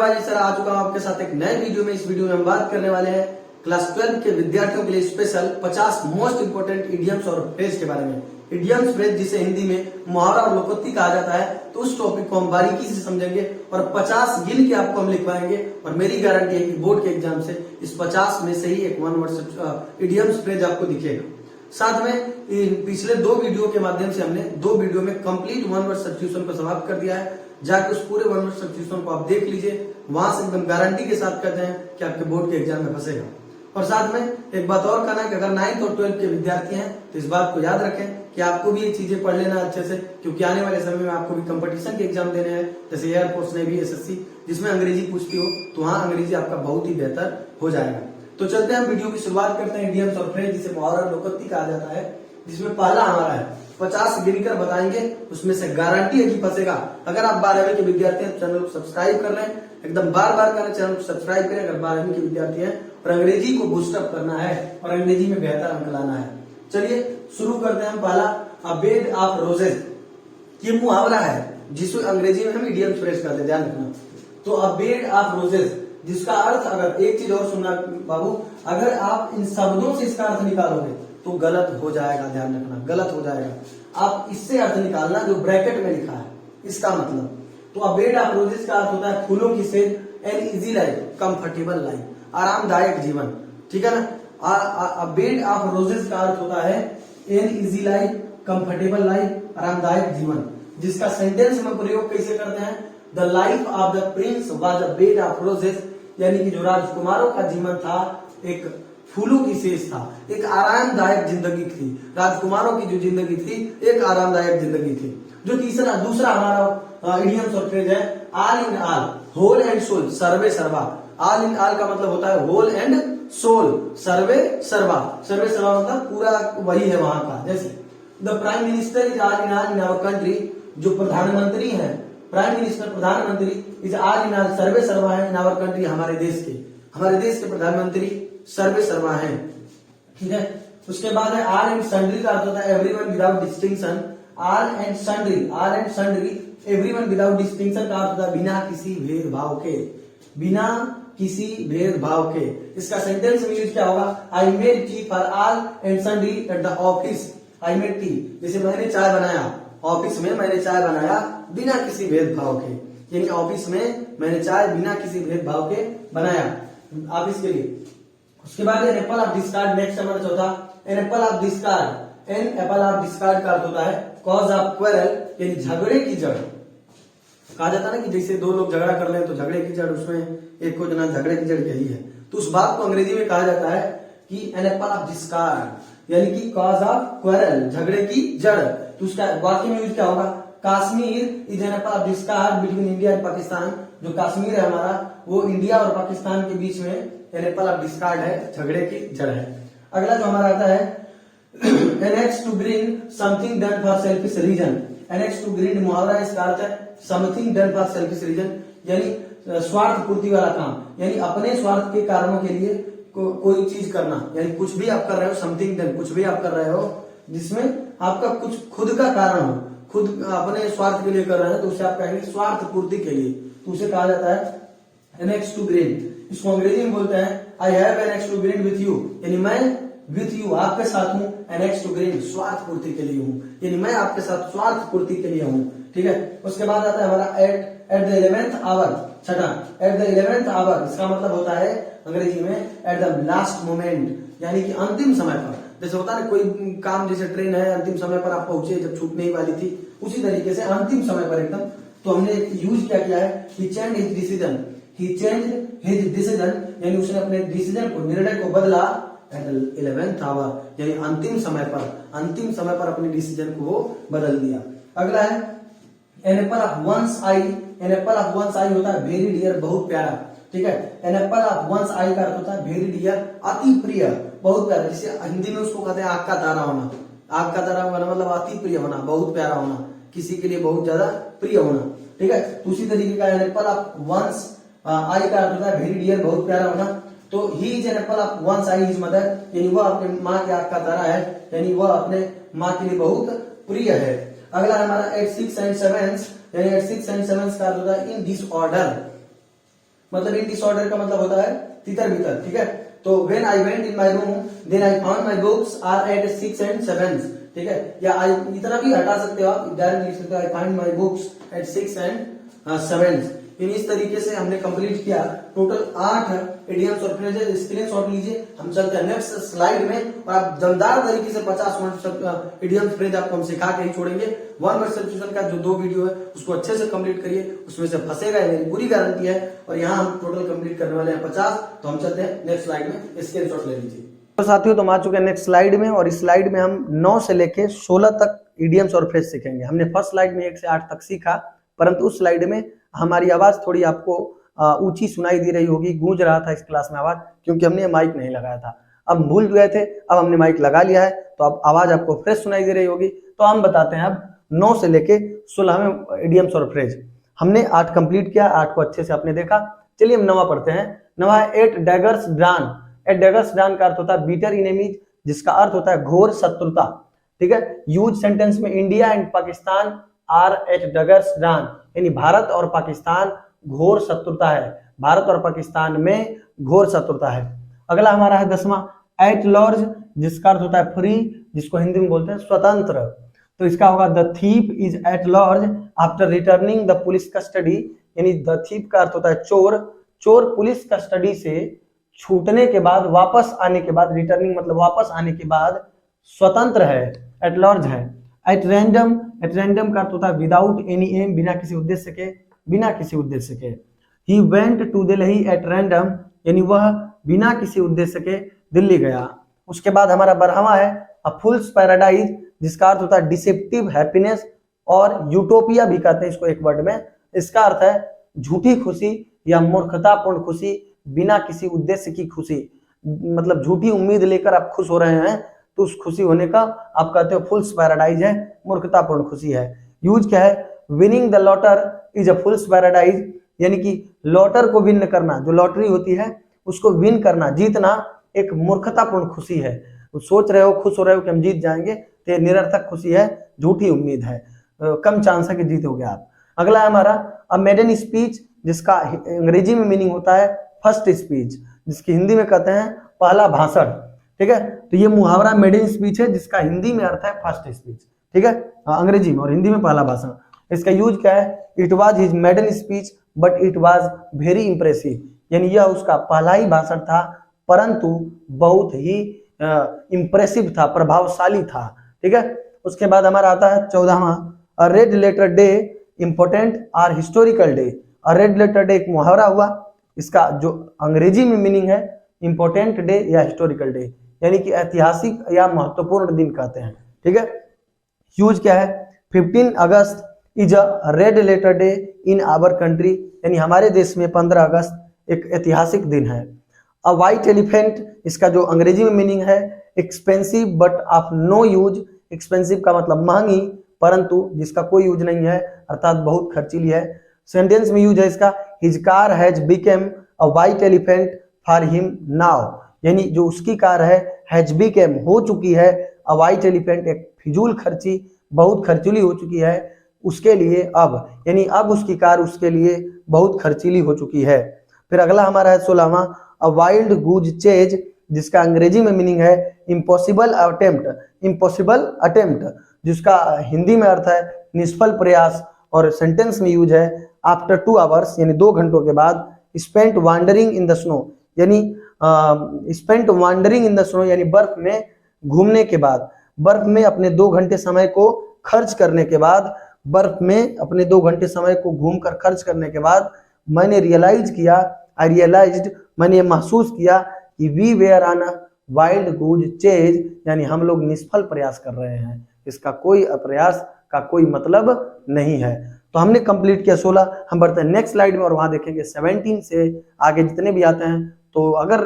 भाई सर आ चुका हूं आपके साथ एक नए वीडियो में। इस वीडियो में हम बात करने वाले हैं क्लास 12 के विद्यार्थियों के लिए स्पेशल 50 मोस्ट इंपोर्टेंट इडियम्स और फ्रेज के बारे में। इडियम्स फ्रेज जिसे हिंदी में मुहावरा और लोकोक्ति कहा जाता है, तो उस टॉपिक को हम बारीकी से समझेंगे और 50 गिन के आपको हम लिखवाएंगे। और मेरी गारंटी है कि बोर्ड के एग्जाम से इस 50 में से ही एक वन वर्ड इडियम्स फ्रेज आपको दिखेगा। साथ में पिछले दो वीडियो के माध्यम से हमने दो वीडियो में कंप्लीट वन वर्ड सब्स्टिट्यूशन को समाप्त कर दिया है। जाके उस पूरे वन वर्ड सब्स्टिट्यूशन को आप देख लीजिए, वहां से एकदम गारंटी के साथ कहते हैं कि आपके बोर्ड के एग्जाम में फंसेगा। और साथ में एक बात और कहना है कि अगर 9th और 12th के विद्यार्थी हैं तो इस बात को याद रखें कि आपको भी ये चीजें पढ़ लेना अच्छे से, क्योंकि आने वाले समय में आपको भी कंपटीशन के एग्जाम देने हैं, जैसे एयरफोर्स नेवी एसएससी, जिसमें अंग्रेजी पूछती हो, तो वहां अंग्रेजी आपका बहुत ही बेहतर हो जाएगा। तो चलते हैं हम वीडियो की शुरुआत करते हैं इडियम्स और फ्रेज जिसे मुहावरा और लोकोक्ति कहा जाता है, जिसमें पहला हमारा है 50 गिनकर बताएंगे, उसमें से गारंटी है कि फंसेगा। अगर आप 12वीं के विद्यार्थी हैं तो चैनल को सब्सक्राइब कर लें, एकदम बार बार करें, चैनल को सब्सक्राइब करें अगर 12वीं के विद्यार्थी हैं और अंग्रेजी को बूस्टअप करना है और अंग्रेजी में बेहतर अंक लाना है। चलिए शुरू करते हैं हम। पहला अ बेड ऑफ रोजेस, ये मुहावरा है जिसको अंग्रेजी में हम इडियम्स फ्रेज कहते हैं, ध्यान रखना। तो अ बेड ऑफ रोजेस जिसका अर्थ, अगर एक चीज और सुनना बाबू, अगर आप इन शब्दों से इसका अर्थ निकालोगे तो गलत हो जाएगा, ध्यान रखना, गलत हो जाएगा। आप इससे अर्थ निकालना जो ब्रैकेट में लिखा है, इसका मतलब। तो अ बेड ऑफ रोजेस का अर्थ होता है फूलों की says, an easy life, comfortable life, आरामदायक जीवन, ठीक है ना। अ बेड ऑफ रोजेस का अर्थ होता है an easy life, comfortable life, आरामदायक जीवन, जिसका सेंटेंस में प्रयोग कैसे करते हैं, the life of the Prince was a bed of roses, यानी कि जो राजकुमारों का जीवन था एक फूलों की सेज था, एक आरामदायक जिंदगी थी। राजकुमारों की जो जिंदगी थी एक आरामदायक जिंदगी थी। जो दूसरा हमारा इडियम्स और फ्रेज है all in all, whole and soul, सर्वे सर्वा। ऑल इन ऑल का मतलब होता है होल एंड सोल, सर्वे सर्वा। सर्वे सर्वा मतलब पूरा वही है वहां का। जैसे the prime minister is all in our country, जो प्रधानमंत्री है, प्राइम मिनिस्टर प्रधानमंत्री इज ऑल इन ऑल, सर्वे सर्वा है इन आवर कंट्री, हमारे देश के प्रधानमंत्री सर्वे सर्वा है, ठीक है। उसके बाद है ऑल एंड सन्ड्री का अर्थ होता है everyone without distinction. All and sundry, everyone without distinction का अर्थ होता है बिना किसी भेदभाव के, बिना किसी भेदभाव के। इसका सेंटेंस में यूज क्या होगा, I made tea for all and sundry at the office. I made tea, जैसे मैंने चाय बनाया, ऑफिस में मैंने चाय बनाया बिना किसी भेदभाव के, यानी ऑफिस में मैंने चाय बिना किसी भेदभाव के बनाया ऑफिस के लिए। उसके बाद an apple of discord, next हमारा चौथा an apple of discord. An apple of discord का अर्थ होता है कॉज ऑफ क्वेरल, यानी झगड़े की जड़। कहा जाता है ना कि जैसे दो लोग झगड़ा कर ले तो झगड़े की जड़, उसमें एक को जना झगड़े की जड़ यही है। तो उस बात को अंग्रेजी में कहा जाता है कि एन एप्पल ऑफ डिस्कार्ड, यानी कि कॉज ऑफ क्वेरल, झगड़े की जड़। तो उसका वाक्य में यूज क्या होगा, Kashmir is an apple of discard between India and Pakistan. जो कश्मीर है हमारा, वो इंडिया और पाकिस्तान के बीच में एन एप्पल ऑफ डिस्कार्ड है, झगड़े की जड़ है। अगला जो हमारा आता है an axe to grind, something done for selfish reason. An axe to grind मुहावरा, इसका अर्थ है something done for selfish reason, यानी स्वार्थ पूर्ति वाला काम, यानी अपने स्वार्थ के कारणों के लिए कोई चीज करना, यानी कुछ भी आप कर रहे हो, समथिंग डन, कुछ भी आप कर रहे हो जिसमें आपका कुछ खुद का कारण हो, खुद अपने स्वार्थ के लिए कर रहे हैं, तो उसे आप कहेंगे स्वार्थ पूर्ति के लिए, तो उसे कहा जाता है एनेक्स टू ग्रीन। इसको अंग्रेजी में बोलते हैं I have an axe to grind with you, यानी मैं विथ यू, आपके साथ हूं, एनेक्स टू ग्रीन, स्वार्थ पूर्ति के लिए हूं, यानी मैं आपके साथ स्वार्थ पूर्ति के लिए हूं, ठीक है। उसके बाद आता है हमारा एट द 11th आवर, छठा एट द 11th आवर, इसका मतलब होता है अंग्रेजी में एट द लास्ट मोमेंट, यानी कि अंतिम समय पर। जैसे होता है कोई काम, जैसे ट्रेन है अंतिम समय पर आप पहुंचे जब छूटने ही वाली थी, उसी तरीके से अंतिम समय पर एकदम। तो हमने यूज क्या किया है, ही चेंज्ड हिज डिसीजन, ही चेंज्ड हिज डिसीजन, यानी उसने अपने डिसीजन को, निर्णय को बदला एट द 11th आवर, यानी अंतिम समय पर अपने डिसीजन को वो बदल दिया। अगला है an apple of one's eye. An apple of one's eye very है वेरी डियर, बहुत प्यारा, ठीक है। An apple of one's eye का अर्थ होता है वेरी डियर, अति प्रिय, बहुत प्यारा। जैसे हिंदी में उसको कहते हैं आग का तारा होना। आग का तारा होना मतलब अति प्रिय होना, बहुत प्यारा होना, किसी के लिए बहुत ज्यादा प्रिय होना, ठीक है। तो उसी तरीके का an apple of one's eye का अर्थ होता है वेरी डियर, बहुत प्यारा होना। तो he is an apple of one's eye his mother, यानी वह अपने माँ के आग का तारा है, यानी वह अपने माँ के लिए बहुत प्रिय है। अगला हमारा 8, 6 and 7, यानी 8, 6 and 7 का अर्थ होता है इन दिस ऑर्डर। मतलब इन डिसऑर्डर का मतलब होता है तितर बितर, ठीक है। तो when I went in my room then I found my books are at 6 and 7, ठीक है। या आई इतना भी हटा सकते हो आप, डायरेक्ट लिख सकते हो I find my books at 6 and 7। इन इस तरीके से हमने कंप्लीट किया टोटल 8 इडियम्स और फ्रेजेस। स्क्रीनशॉट लीजिए, हम चलते हैं नेक्स्ट स्लाइड में और आप दमदार तरीके से 50 इडियम्स फ्रेज आपको हम सिखा के ही छोड़ेंगे। 1 वर्ड सब्स्टिट्यूशन का जो 2 वीडियो है उसको अच्छे से कंप्लीट करिए, उसमें से फंसेगा मेरी पूरी गारंटी है। और यहाँ हम टोटल कंप्लीट करने वाले हैं 50। तो हम चलते हैं नेक्स्ट स्लाइड में, स्क्रीनशॉट ले लीजिए। तो साथियों तुम आ चुके हैं नेक्स्ट स्लाइड में, और इस स्लाइड में हम 9 से लेके 16 तक इडियम्स और फ्रेज सीखेंगे। हमने फर्स्ट स्लाइड में 1 से 8 तक सीखा, परंतु उस स्लाइड में हमारी आवाज थोड़ी आपको ऊंची सुनाई दे रही होगी, गूंज रहा था इस क्लास में आवाज, क्योंकि हमने माइक नहीं लगाया था। अब भूल गए थे, अब हमने माइक लगा लिया है, तो अब आवाज आपको फ्रेश सुनाई दे रही होगी। तो हम बताते हैं अब 9 से लेके 16 में इडियम्स और फ्रेज। हमने 8 कंप्लीट किया, 8 को अच्छे से आपने देखा। चलिए हम 9वां पढ़ते हैं। 9वां है 8 daggers drawn। 8 daggers drawn का अर्थ होता है बीटर इनेमीज, जिसका अर्थ होता है घोर शत्रुता, ठीक है। यूज सेंटेंस में India and Pakistan are at daggers drawn, यानी भारत और पाकिस्तान घोर शत्रुता है, भारत और पाकिस्तान में घोर शत्रुता है। अगला हमारा है 10वां एट लॉर्ज, जिसका अर्थ होता है फ्री, जिसको हिंदी में बोलते हैं स्वतंत्र। तो इसका होगा the thief is at large after returning the police custody, यानी द थीप का अर्थ होता है चोर, चोर पुलिस कस्टडी से छूटने के बाद, वापस आने के बाद, रिटर्निंग मतलब वापस आने के बाद स्वतंत्र है, एट लॉर्ज है। एट रैंडम, एट रैंडम का अर्थ होता है विदाउट एनी एम, बिना किसी उद्देश्य के, बिना किसी उद्देश्य के। He went to Delhi at random, यानी वह बिना किसी उद्देश्य के दिल्ली गया। उसके बाद हमारा 12वां है अ फूल्स पैराडाइज, जिसका अर्थ होता है डिसेप्टिव हैप्पीनेस, और यूटोपिया भी कहते हैं इसको एक वर्ड में। इसका अर्थ है झूठी खुशी या मूर्खतापूर्ण खुशी, बिना किसी उद्देश्य की खुशी, मतलब झूठी उम्मीद लेकर आप खुश हो रहे हैं, तो उस खुशी होने का आप कहते हो फूल्स पैराडाइज है, मूर्खतापूर्ण खुशी है। यूज क्या है, winning the lottery is a fool's paradise, यानी कि लॉटर को विन करना, जो लॉटरी होती है उसको विन करना, जीतना एक मूर्खतापूर्ण खुशी है। तो सोच रहे हो, खुश हो रहे हो कि हम जीत जाएंगे, तो ये निरर्थक खुशी है, झूठी उम्मीद है, कम चांस है कि जीतोगे आप। अगला है हमारा अ मेडन स्पीच, जिसका अंग्रेजी में मीनिंग होता है फर्स्ट स्पीच, जिसकी हिंदी में कहते हैं पहला भाषण, ठीक है। तो ये मुहावरा मेडन स्पीच है, जिसका हिंदी में अर्थ है फर्स्ट स्पीच, ठीक है, अंग्रेजी में, और हिंदी में पहला भाषण। इसका यूज क्या है, it was his maiden speech but it was very impressive, यानी यह उसका पहला ही भाषण था, परंतु बहुत ही इंप्रेसिव था, प्रभावशाली था, ठीक है। उसके बाद हमारा आता है 14वां a red letter day important or historical day. A red letter day एक मुहावरा हुआ, इसका जो अंग्रेजी में मीनिंग है इंपोर्टेंट डे या हिस्टोरिकल डे, यानी कि ऐतिहासिक या महत्वपूर्ण दिन कहते हैं, ठीक है। यूज क्या है, 15 August is a red letter day in our country, यानी हमारे देश में 15 अगस्त एक ऐतिहासिक दिन है। अ वाइट एलिफेंट, इसका जो अंग्रेजी में मीनिंग है expensive but of no use, expensive का मतलब महंगी, परंतु जिसका कोई यूज नहीं है, अर्थात बहुत खर्चीली है। सेंटेंस में यूज है इसका his car has became a white elephant for him now, यानी जो उसकी कार है हैज बिकेम हो चुकी है, अ वाइट एलिफेंट एक फिजूल खर्ची, बहुत खर्चीली हो चुकी है उसके लिए अब, यानी अब उसकी कार उसके लिए बहुत खर्चीली हो चुकी है। फिर अगला हमारा है 16वां अ वाइल्ड गूज चेज, जिसका अंग्रेजी में मीनिंग है इम्पॉसिबल अटेम्प्ट, इम्पॉसिबल अटेम्प्ट, जिसका हिंदी में अर्थ है निष्फल प्रयास, और सेंटेंस में यूज है आफ्टर 2 आवर्स, यानी 2 घंटों के बाद, spent wandering in the snow, यानी spent wandering in the snow, यानी बर्फ में घूमने के बाद, बर्फ में अपने 2 घंटे समय को खर्च करने के बाद, बर्फ में अपने 2 घंटे समय को घूमकर खर्च करने के बाद मैंने रियलाइज किया, आई रियलाइज्ड, मैंने महसूस किया कि we were on a wild goose chase, यानी हम लोग निष्फल प्रयास कर रहे हैं, इसका कोई प्रयास का कोई मतलब नहीं है। तो हमने कंप्लीट किया 16। हम बढ़ते हैं नेक्स्ट स्लाइड में और वहां देखेंगे 17 से आगे जितने भी आते हैं। तो अगर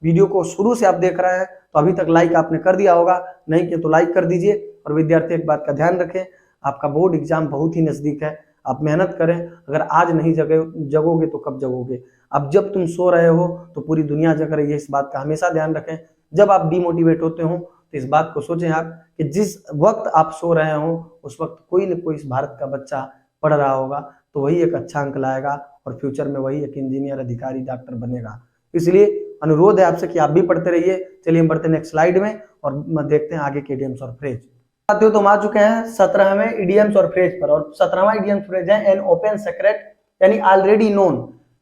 वीडियो को शुरू से आप देख रहे हैं तो अभी तक लाइक आपने कर दिया होगा, नहीं किया तो लाइक कर दीजिए। और विद्यार्थी एक बात का ध्यान रखें, आपका बोर्ड एग्जाम बहुत ही नजदीक है, आप मेहनत करें। अगर आज नहीं जगोगे तो कब जगोगे? अब जब तुम सो रहे हो तो पूरी दुनिया जग रही है, इस बात का हमेशा ध्यान रखें। जब आप डिमोटिवेट होते हो तो इस बात को सोचें आप कि जिस वक्त आप सो रहे हो उस वक्त कोई न कोई इस भारत का बच्चा पढ़ रहा होगा, तो वही एक अच्छा अंक लाएगा और फ्यूचर में वही एक इंजीनियर, अधिकारी, डॉक्टर बनेगा। इसलिए अनुरोध है आपसे कि आप भी पढ़ते रहिए। चलिए हम बढ़ते हैं नेक्स्ट स्लाइड में और देखते हैं आगे के इडियम्स और फ्रेज। साथियों तो हम आ चुके हैं 17वें इडियम्स और फ्रेज पर, और 17वां इडियम फ्रेज है एन ओपन सीक्रेट, यानी ऑलरेडी नोन,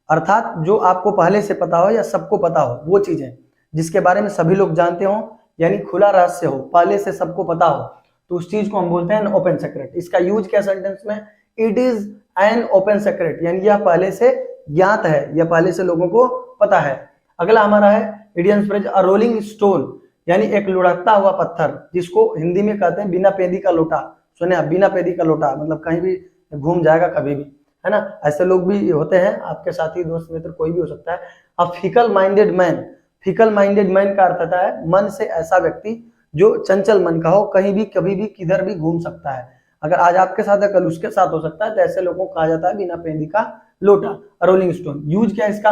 अर्थात जो आपको पहले से पता हो या सबको पता हो वो चीजें जिसके बारे में सभी लोग जानते हो, यानी खुला रहस्य हो, पहले से सबको पता हो, तो उस चीज को हम बोलते हैं ओपन सीक्रेट। इसका यूज क्या सेंटेंस में, it is an open secret, यानी यह पहले से ज्ञात है, यह पहले से लोगों को पता है। अगला हमारा है इडियम फ्रेज अ रोलिंग स्टोन, यानी एक लुढ़कता हुआ पत्थर, जिसको हिंदी में कहते हैं बिना पेदी का लोटा। सुने आप, बिना पेदी का लोटा मतलब कहीं भी घूम जाएगा कभी भी, है ना। ऐसे लोग भी होते हैं, आपके साथी, दोस्त, मित्र, कोई भी हो सकता है। A fickle minded man, fickle minded man का अर्थ होता है मन से ऐसा व्यक्ति जो चंचल मन का हो, कहीं भी कभी भी किधर भी घूम सकता है। अगर आज आपके साथ है कल उसके साथ हो सकता है, तो ऐसे लोगों को कहा जाता है बिना पेंदी का लोटा, रोलिंग स्टोन। यूज क्या है इसका,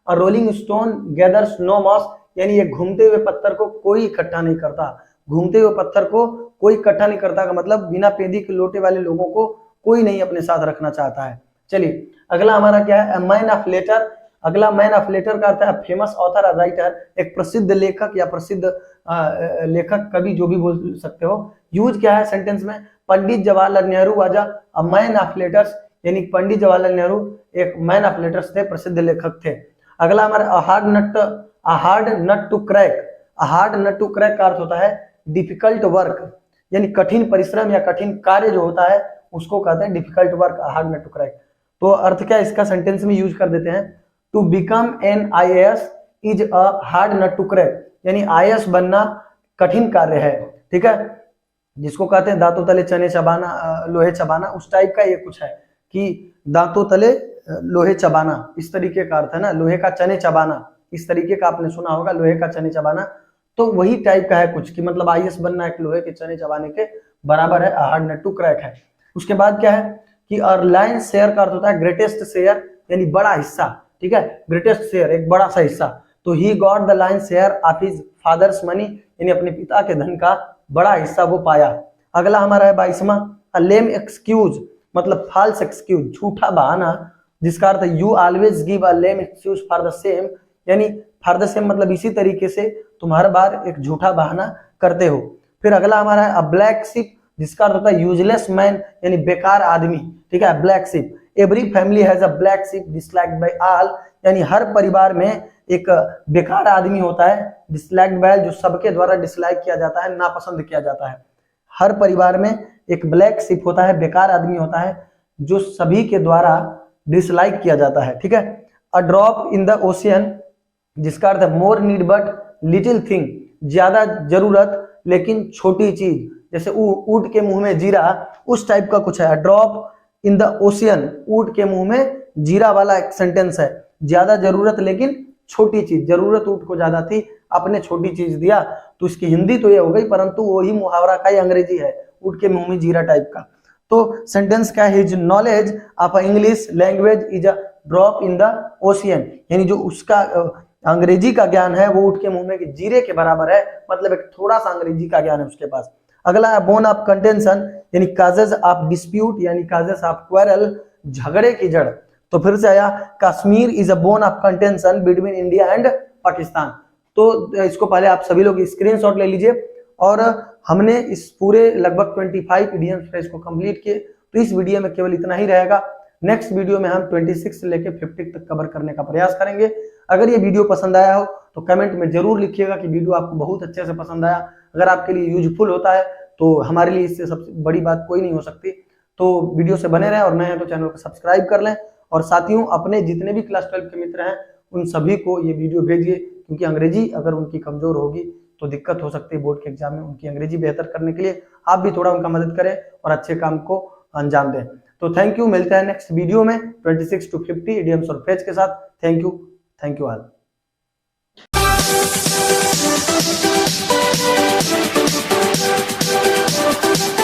a rolling stone gathers no moss, यानी ये घूमते हुए पत्थर को कोई इकट्ठा नहीं करता, घूमते हुए पत्थर को कोई इकट्ठा नहीं करता का मतलब बिना पेंदी के लोटे वाले लोगों को कोई नहीं अपने साथ रखना चाहता है। चलिए अगला हमारा क्या है, मैन ऑफ लेटर। अगला मैन ऑफ लेटर का अर्थ है फेमस ऑथर और राइटर, एक प्रसिद्ध लेखक या प्रसिद्ध लेखक, कवि, जो भी बोल सकते हो। यूज क्या है सेंटेंस में, Pandit Jawaharlal Nehru was a man of letters, यानी पंडित जवाहरलाल नेहरू एक मैन ऑफ लेटर्स थे, प्रसिद्ध लेखक थे। अगला हमारा a hard nut to crack. A hard nut to crack का अर्थ होता है डिफिकल्ट वर्क, यानी कठिन परिश्रम या कठिन कार्य जो होता है उसको कहते हैं difficult work, hard nut to crack. तो अर्थ क्या इसका सेंटेंस में यूज कर देते हैं, to become an IAS is a hard nut to crack, यानी IAS बनना कठिन कार्य है, ठीक है। जिसको कहते हैं दांतों तले चने चबाना, लोहे चबाना, उस टाइप का ये कुछ है कि दांतों तले लोहे चबाना, इस तरीके का अर्थ है ना, लोहे का चने चबाना, इस तरीके का आपने सुना होगा, लोहे का चने चबाना, तो वही टाइप का है कुछ कि मतलब IAS बनना एक लोहे के चने चबाने के बराबर है, हार्ड नट टू क्रैक है। उसके बाद क्या है कि लायन शेयर का अर्थ होता है ग्रेटेस्ट शेयर, यानी बड़ा हिस्सा, ठीक है, ग्रेटेस्ट शेयर एक बड़ा सा हिस्सा। तो he got the lion share of his father's money, यानी अपने पिता के धन का बड़ा हिस्सा वो पाया। अगला हमारा है 22वां, अ लेम एक्सक्यूज, मतलब फॉल्स एक्सक्यूज, झूठा बहाना, जिसका अर्थ है you always give a lame excuse for the same, यानी फॉर द सेम मतलब इसी तरीके से तुम हर बार एक झूठा बहाना करते हो। फिर अगला हमारा है अ ब्लैक शिप, जिसका अर्थ होता है यूजलेस मैन, यानी बेकार आदमी, ठीक है, black sheep. Every family has a black sheep disliked by all, यानी हर परिवार में एक बेकार आदमी होता है, डिसलाइक्ड बाय, जो सबके द्वारा डिसलाइक किया जाता है, नापसंद किया जाता है। हर परिवार में एक ब्लैक शिप होता है, बेकार आदमी होता है, जो सभी के द्वारा डिसलाइक किया जाता है, ठीक है। A drop in the ocean, जिसका अर्थ है मोर नीड बट लिटिल थिंग, ज्यादा जरूरत लेकिन छोटी चीज, जैसे ऊंट के मुंह में जीरा, उस टाइप का कुछ है। ड्रॉप इन द ओशियन, ऊंट के मुंह में जीरा वाला एक सेंटेंस है, ज्यादा जरूरत लेकिन छोटी चीज, जरूरत ऊंट को ज्यादा थी, आपने छोटी चीज दिया, तो इसकी हिंदी तो ये हो गई, परंतु वही मुहावरा का ही अंग्रेजी है, ऊंट के मुंह में जीरा टाइप का। तो सेंटेंस क्या है, his knowledge of English language is a drop in the ocean, यानी जो उसका अंग्रेजी का ज्ञान है वो ऊंट के मुंह में जीरे के बराबर है, मतलब एक थोड़ा सा अंग्रेजी का ज्ञान है उसके पास। अगला है बोन ऑफ कंटेंशन, यानी काजेज ऑफ डिस्प्यूट, यानी काजेज ऑफ क्वेरल, झगड़े की जड़। तो फिर से आया Kashmir is a bone of contention between India and Pakistan. तो इसको पहले आप सभी लोग स्क्रीनशॉट ले लीजिए, और हमने इस पूरे लगभग 25 इडियम फ्रेज को कंप्लीट किए। तो इस वीडियो में केवल इतना ही रहेगा, नेक्स्ट वीडियो में हम 26 से लेकर 50 तक कवर करने का प्रयास करेंगे। अगर ये वीडियो पसंद आया हो तो कमेंट में जरूर लिखिएगा कि वीडियो आपको बहुत अच्छे से पसंद आया। अगर आपके लिए यूजफुल होता है तो हमारे लिए इससे सबसे बड़ी बात कोई नहीं हो सकती। तो वीडियो से बने रहें, और नए हैं तो चैनल को सब्सक्राइब कर लें, और साथियों अपने जितने भी क्लास 12 के मित्र हैं उन सभी को ये वीडियो भेजिए, क्योंकि अंग्रेजी अगर उनकी कमजोर होगी तो दिक्कत हो सकती है बोर्ड के एग्जाम में। उनकी अंग्रेजी बेहतर करने के लिए आप भी थोड़ा उनका मदद करें और अच्छे काम को अंजाम दें। तो थैंक यू, मिलते हैं नेक्स्ट वीडियो में 26 to 50 इडियम्स और फ्रेज के साथ। Thank you all. We'll be right back.